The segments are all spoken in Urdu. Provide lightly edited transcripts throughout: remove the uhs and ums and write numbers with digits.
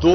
2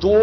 2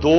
2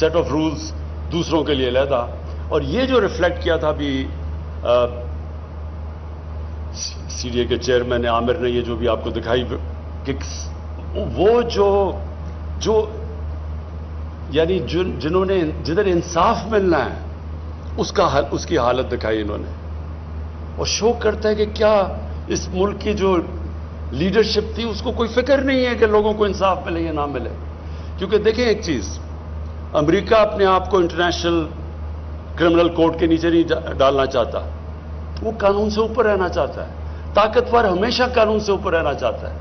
سیٹ آف رولز دوسروں کے لیے علیحدہ. اور یہ جو ریفلیکٹ کیا تھا ابھی سی ڈی اے کے چیئرمین عامر نے یہ جو بھی آپ کو دکھائی کہ وہ جو یعنی جنہوں نے جدھر انصاف ملنا ہے اس کی حالت دکھائی انہوں نے, اور شو کرتا ہے کہ کیا اس ملک کی جو لیڈرشپ تھی اس کو کوئی فکر نہیں ہے کہ لوگوں کو انصاف ملے یا نہ ملے. کیونکہ دیکھیں ایک چیز, امریکہ اپنے آپ کو انٹرنیشنل کرمنل کورٹ کے نیچے نہیں ڈالنا چاہتا, وہ قانون سے اوپر رہنا چاہتا ہے. طاقتور ہمیشہ قانون سے اوپر رہنا چاہتا ہے,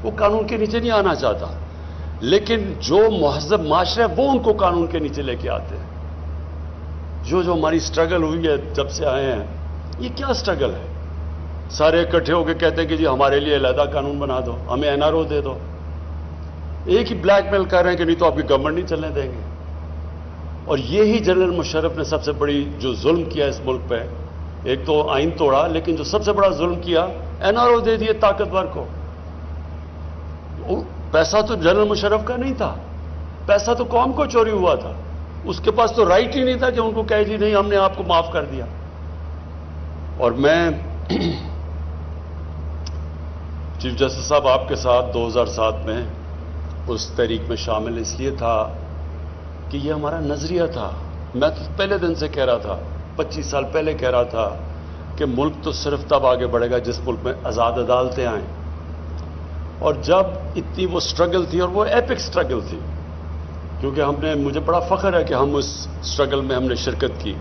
وہ قانون کے نیچے نہیں آنا چاہتا. لیکن جو مہذب معاشرہ ہے وہ ان کو قانون کے نیچے لے کے آتے ہیں. جو ہماری سٹرگل ہوئی ہے جب سے آئے ہیں, یہ کیا سٹرگل ہے؟ سارے اکٹھے ہو کے کہتے ہیں کہ جی ہمارے لیے علیحدہ قانون بنا دو, ہمیں این آر او دے دو. ایک ہی بلیک میل کر رہے ہیں کہ نہیں تو آپ کی گورنمنٹ نہیں چلنے دیں گے. اور یہی جنرل مشرف نے سب سے بڑی جو ظلم کیا اس ملک پہ, ایک تو آئین توڑا, لیکن جو سب سے بڑا ظلم کیا این آر او دے دیے طاقتور کو. پیسہ تو جنرل مشرف کا نہیں تھا, پیسہ تو قوم کو چوری ہوا تھا. اس کے پاس تو رائٹ ہی نہیں تھا کہ ان کو کہے جی نہیں ہم نے آپ کو معاف کر دیا. اور میں چیف جسٹس صاحب آپ کے ساتھ 2007 میں اس تحریک میں شامل اس لیے تھا کہ یہ ہمارا نظریہ تھا. میں تو پہلے دن سے کہہ رہا تھا, 25 سال پہلے کہہ رہا تھا کہ ملک تو صرف تب آگے بڑھے گا جس ملک میں آزاد عدالتیں آئیں. اور جب اتنی وہ سٹرگل تھی, اور وہ ایپک سٹرگل تھی, کیونکہ مجھے بڑا فخر ہے کہ ہم اس سٹرگل میں ہم نے شرکت کی,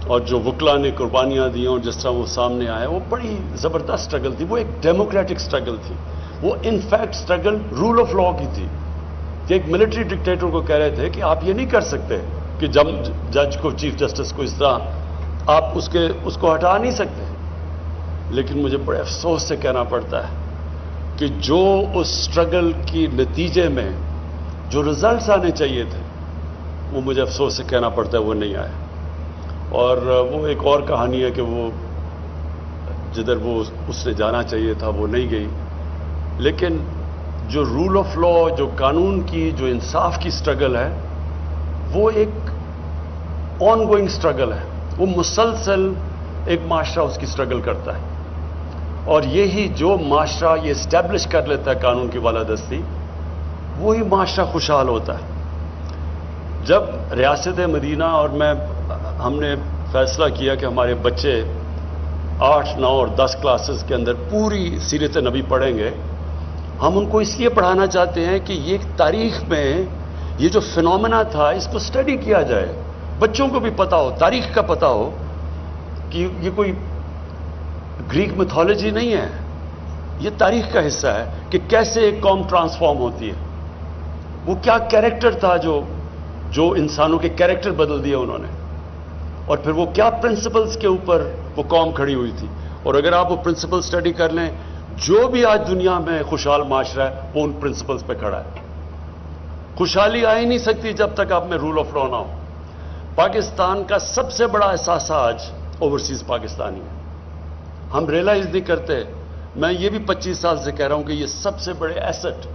اور جو وکلا نے قربانیاں دی اور جس طرح وہ سامنے آئے, وہ بڑی زبردست سٹرگل تھی. وہ ایک ڈیموکریٹک سٹرگل تھی. وہ in fact struggle rule of law کی تھی. کہ ایک ملٹری ڈکٹیٹر کو کہہ رہے تھے کہ آپ یہ نہیں کر سکتے کہ جج کو, چیف جسٹس کو اس طرح آپ اس کو ہٹا نہیں سکتے. لیکن مجھے بڑے افسوس سے کہنا پڑتا ہے کہ جو اس سٹرگل کی نتیجے میں جو رزلٹس آنے چاہیے تھے, وہ مجھے افسوس سے کہنا پڑتا ہے وہ نہیں آئے. اور وہ ایک اور کہانی ہے کہ وہ جدھر وہ اس نے جانا چاہیے تھا وہ نہیں گئی. لیکن جو رول آف لا, جو قانون کی, جو انصاف کی سٹرگل ہے, وہ ایک آن گوئنگ سٹرگل ہے. وہ مسلسل ایک معاشرہ اس کی سٹرگل کرتا ہے. اور یہی جو معاشرہ یہ اسٹیبلش کر لیتا ہے قانون کی بالادستی, وہی معاشرہ خوشحال ہوتا ہے. جب ریاست مدینہ اور ہم نے فیصلہ کیا کہ ہمارے بچے 8, 9 اور 10 کلاسز کے اندر پوری سیرت نبی پڑھیں گے, ہم ان کو اس لیے پڑھانا چاہتے ہیں کہ یہ تاریخ میں یہ جو فنومنا تھا اس کو اسٹڈی کیا جائے, بچوں کو بھی پتا ہو, تاریخ کا پتا ہو کہ یہ کوئی گریک میتھولوجی نہیں ہے, یہ تاریخ کا حصہ ہے کہ کیسے ایک قوم ٹرانسفارم ہوتی ہے. وہ کیا کیریکٹر تھا جو انسانوں کے کیریکٹر بدل دیے انہوں نے, اور پھر وہ کیا پرنسپلز کے اوپر وہ قوم کھڑی ہوئی تھی. اور اگر آپ وہ پرنسپل اسٹڈی کر لیں, جو بھی آج دنیا میں خوشحال معاشرہ ہے وہ ان پرنسپلز پہ کھڑا ہے. خوشحالی آ ہی نہیں سکتی جب تک آپ میں رول آف لا نہ ہو. پاکستان کا سب سے بڑا اثاثہ آج اوورسیز پاکستانی ہے. ہم ریئلائز نہیں کرتے. میں یہ بھی 25 سال سے کہہ رہا ہوں کہ یہ سب سے بڑے ایسٹ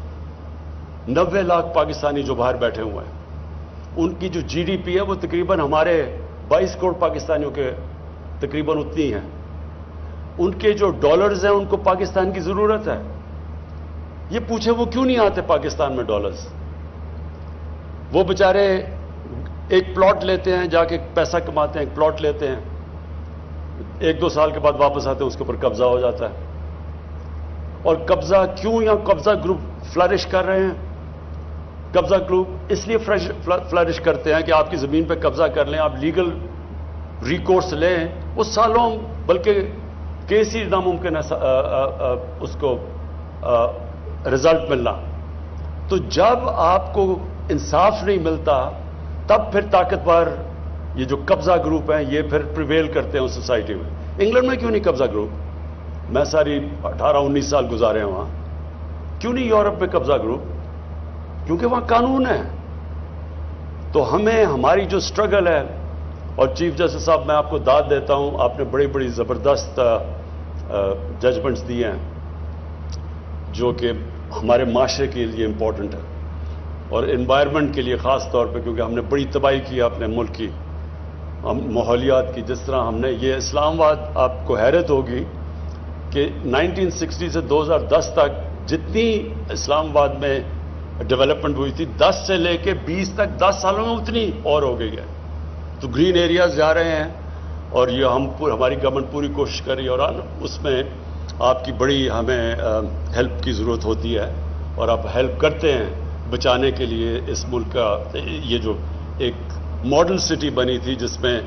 90 لاکھ پاکستانی جو باہر بیٹھے ہوئے ہیں, ان کی جو جی ڈی پی ہے وہ تقریباً ہمارے 22 کروڑ پاکستانیوں کے تقریباً اتنی ہیں. ان کے جو ڈالرز ہیں ان کو پاکستان کی ضرورت ہے. یہ پوچھے وہ کیوں نہیں آتے پاکستان میں ڈالرز؟ وہ بیچارے ایک پلاٹ لیتے ہیں, جا کے پیسہ کماتے ہیں, ایک پلاٹ لیتے ہیں, 1-2 سال کے بعد واپس آتے ہیں, اس کے اوپر قبضہ ہو جاتا ہے. اور قبضہ کیوں یہاں قبضہ گروپ فلرش کر رہے ہیں؟ قبضہ گروپ اس لیے فلرش کرتے ہیں کہ آپ کی زمین پہ قبضہ کر لیں, آپ لیگل ریکورس لیں, وہ سالوں بلکہ کیس ہی ناممکن ہے اس کو رزلٹ ملنا. تو جب آپ کو انصاف نہیں ملتا تب پھر طاقتور یہ جو قبضہ گروپ ہیں یہ پھر پریویل کرتے ہیں سوسائٹی میں. انگلینڈ میں کیوں نہیں قبضہ گروپ؟ میں ساری 18-19 سال گزارے ہیں وہاں. کیوں نہیں یورپ میں قبضہ گروپ؟ کیونکہ وہاں قانون ہے. تو ہمیں ہماری جو سٹرگل ہے, اور چیف جسٹس صاحب میں آپ کو داد دیتا ہوں, آپ نے بڑی بڑی زبردست ججمنٹس دیے ہیں جو کہ ہمارے معاشرے کے لیے امپورٹنٹ ہے. اور انوائرمنٹ کے لیے خاص طور پہ، کیونکہ ہم نے بڑی تباہی کی اپنے ملک کی، ماحولیات کی. جس طرح ہم نے یہ اسلام آباد، آپ کو حیرت ہوگی کہ 1960 سے 2010 تک جتنی اسلام آباد میں ڈیولپمنٹ ہوئی تھی 10 سے لے کے 20 تک 10 سالوں میں اتنی اور ہو گئی ہے. تو گرین ایریاز جا رہے ہیں اور یہ ہماری گورنمنٹ پوری کوشش کر رہی ہے، اور اس میں آپ کی بڑی ہمیں ہیلپ کی ضرورت ہوتی ہے، اور آپ ہیلپ کرتے ہیں بچانے کے لیے اس ملک کا. یہ جو ایک ماڈل سٹی بنی تھی جس میں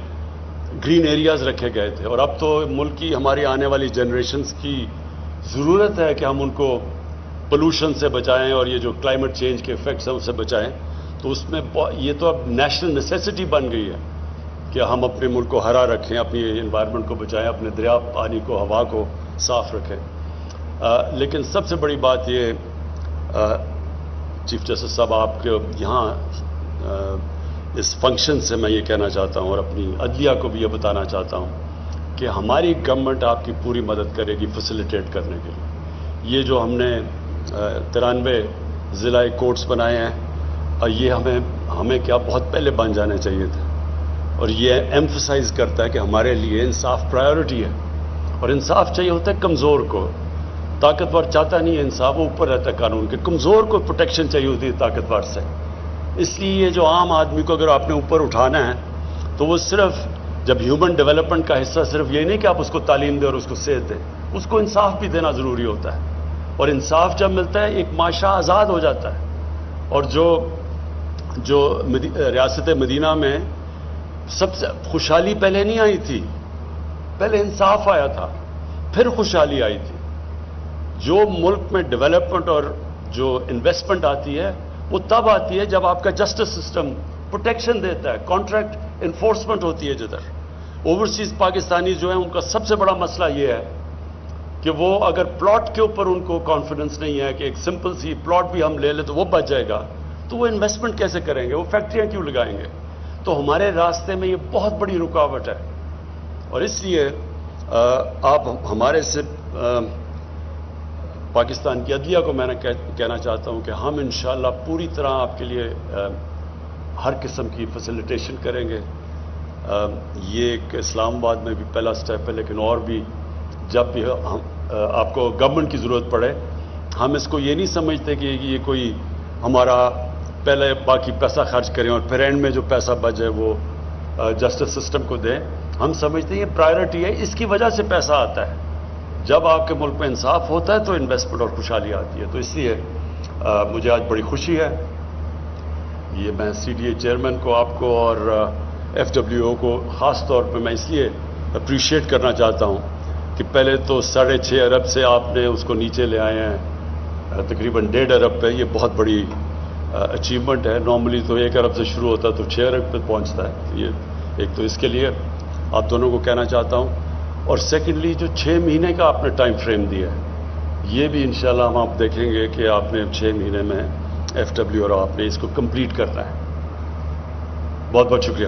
گرین ایریاز رکھے گئے تھے، اور اب تو ملک کی ہماری آنے والی جنریشنز کی ضرورت ہے کہ ہم ان کو پولوشن سے بچائیں اور یہ جو کلائمیٹ چینج کے افیکٹس ہیں اس سے بچائیں. تو اس میں یہ تو اب نیشنل نیسیسٹی بن گئی ہے کہ ہم اپنے ملک کو ہرا رکھیں، اپنی انوائرمنٹ کو بچائیں، اپنے دریا پانی کو، ہوا کو صاف رکھیں. لیکن سب سے بڑی بات یہ چیف جسٹس صاحب آپ کے یہاں اس فنکشن سے میں یہ کہنا چاہتا ہوں اور اپنی عدلیہ کو بھی یہ بتانا چاہتا ہوں کہ ہماری گورنمنٹ آپ کی پوری مدد کرے گی فیسیلیٹیٹ کرنے کے لیے. یہ جو ہم نے 93 ضلع کورٹس بنائے ہیں، اور یہ ہمیں کیا بہت پہلے بن جانے چاہیے تھے، اور یہ ایمفسائز کرتا ہے کہ ہمارے لیے انصاف پرائیورٹی ہے، اور انصاف چاہیے ہوتا ہے کمزور کو. طاقتور چاہتا نہیں ہے انصاف، وہ اوپر رہتا ہے قانون کے. کمزور کو پروٹیکشن چاہیے ہوتی ہے طاقتور سے. اس لیے یہ جو عام آدمی کو اگر آپ نے اوپر اٹھانا ہے تو وہ صرف جب ہیومن ڈیولپمنٹ کا حصہ صرف یہ نہیں کہ آپ اس کو تعلیم دیں اور اس کو صحت دیں، اس کو انصاف بھی دینا ضروری ہوتا ہے. اور انصاف جب ملتا ہے ایک معاشرہ آزاد ہو جاتا ہے. اور جو ریاست مدینہ میں سب سے خوشحالی پہلے نہیں آئی تھی، پہلے انصاف آیا تھا، پھر خوشحالی آئی تھی. جو ملک میں ڈیولپمنٹ اور جو انویسٹمنٹ آتی ہے وہ تب آتی ہے جب آپ کا جسٹس سسٹم پروٹیکشن دیتا ہے، کانٹریکٹ انفورسمنٹ ہوتی ہے. جدھر اوورسیز پاکستانی جو ہیں ان کا سب سے بڑا مسئلہ یہ ہے کہ وہ اگر پلاٹ کے اوپر ان کو کانفیڈنس نہیں ہے کہ ایک سمپل سی پلاٹ بھی ہم لے لیں تو وہ بچ جائے گا، تو وہ انویسٹمنٹ کیسے کریں گے، وہ فیکٹریاں کیوں لگائیں گے. تو ہمارے راستے میں یہ بہت بڑی رکاوٹ ہے. اور اس لیے آپ ہمارے سے پاکستان کی عدلیہ کو میں نے کہنا چاہتا ہوں کہ ہم انشاءاللہ پوری طرح آپ کے لیے ہر قسم کی فیسیلیٹیشن کریں گے. یہ ایک اسلام آباد میں بھی پہلا سٹیپ ہے، لیکن اور بھی جب بھی آپ کو گورنمنٹ کی ضرورت پڑے، ہم اس کو یہ نہیں سمجھتے کہ یہ کوئی ہمارا پہلے باقی پیسہ خرچ کریں اور پھر اینڈ میں جو پیسہ بچے وہ جسٹس سسٹم کو دیں. ہم سمجھتے ہیں یہ پرائیورٹی ہے، اس کی وجہ سے پیسہ آتا ہے. جب آپ کے ملک میں انصاف ہوتا ہے تو انویسٹمنٹ اور خوشحالی آتی ہے. تو اس لیے مجھے آج بڑی خوشی ہے. یہ میں سی ڈی اے چیئرمین کو، آپ کو اور ایف ڈبلیو او کو خاص طور پہ میں اس لیے اپریشیٹ کرنا چاہتا ہوں کہ پہلے تو 6.5 ارب سے آپ نے اس کو نیچے لے آئے ہیں تقریباً 1.5 ارب پہ. یہ بہت بڑی اچیومنٹ ہے. نارملی تو 1 ارب سے شروع ہوتا ہے تو 6 ارب پہ پہنچتا ہے. یہ ایک تو اس کے لیے آپ دونوں کو کہنا چاہتا ہوں. اور سیکنڈلی جو 6 مہینے کا آپ نے ٹائم فریم دیا ہے، یہ بھی انشاءاللہ ہم آپ دیکھیں گے کہ آپ نے 6 مہینے میں ایف ڈبلیو اور آپ نے اس کو کمپلیٹ کرنا ہے. بہت بہت شکریہ.